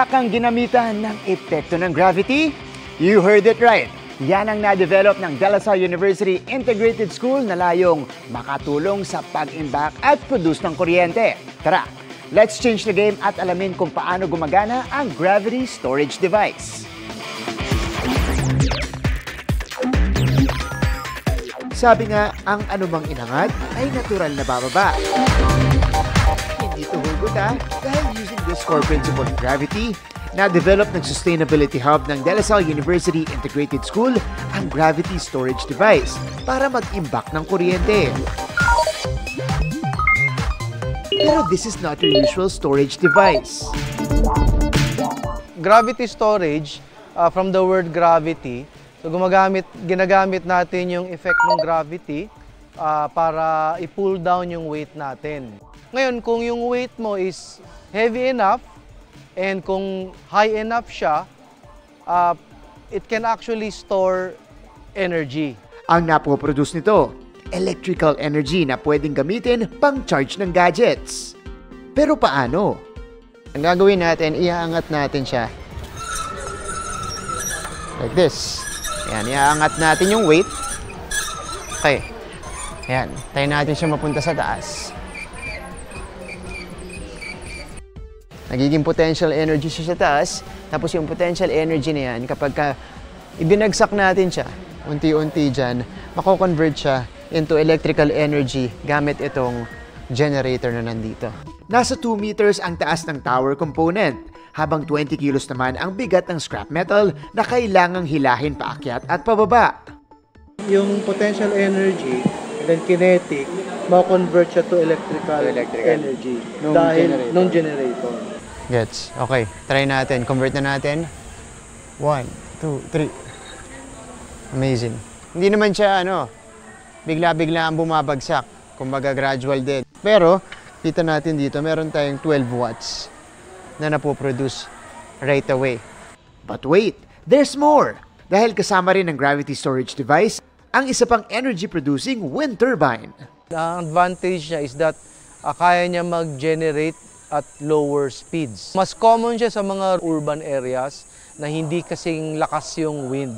kang ginamitan ng epekto ng gravity? You heard it right. Yan ang na-develop ng De La Salle University Integrated School na layong makatulong sa pag-imbak at produce ng kuryente. Tara, let's change the game at alamin kung paano gumagana ang gravity storage device. Sabi nga, ang anumang inangat ay natural na bababa. Hindi ito hugot dahil using this core principle of gravity, na-develop ng Sustainability Hub ng De La Salle University Integrated School ang gravity storage device para mag-imbak ng kuryente. Pero this is not your usual storage device. Gravity storage, from the word gravity, so ginagamit natin yung effect ng gravity para i-pull down yung weight natin. Ngayon, kung yung weight mo is heavy enough and kung high enough siya, it can actually store energy. Ang napoproduce nito, electrical energy na pwedeng gamitin pang charge ng gadgets. Pero paano? Ang gagawin natin, iaangat natin siya. Like this. Ayan, iaangat natin yung weight. Okay. Ayan, tayo natin siya mapunta sa taas. Nagiging potential energy siya sa taas. Tapos yung potential energy na yan, kapag ibinagsak natin siya, unti-unti dyan, mako-convert siya into electrical energy gamit itong generator na nandito. Nasa 2 meters ang taas ng tower component, habang 20 kilos naman ang bigat ng scrap metal na kailangang hilahin paakyat at pababa. Yung potential energy and then kinetic, mako-convert siya to electrical energy nung generator. Gets. Okay, try natin. Convert na natin. 1, 2, 3. Amazing. Hindi naman siya, bigla-bigla ang bumabagsak. Kumbaga gradual din. Pero, kita natin dito, meron tayong 12 watts na napoproduce right away. But wait, there's more! Dahil kasama rin ng gravity storage device, ang isa pang energy-producing wind turbine. Ang advantage niya is that kaya niya mag-generate at lower speeds. Mas common siya sa mga urban areas na hindi kasing lakas yung wind.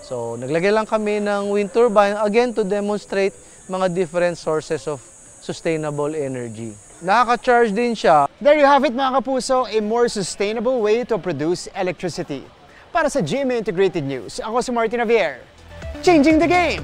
So, naglagay lang kami ng wind turbine, again, to demonstrate mga different sources of sustainable energy. Nakaka-charge din siya. There you have it mga kapuso, a more sustainable way to produce electricity. Para sa GMA Integrated News, ako si Martin Javier. Changing the game!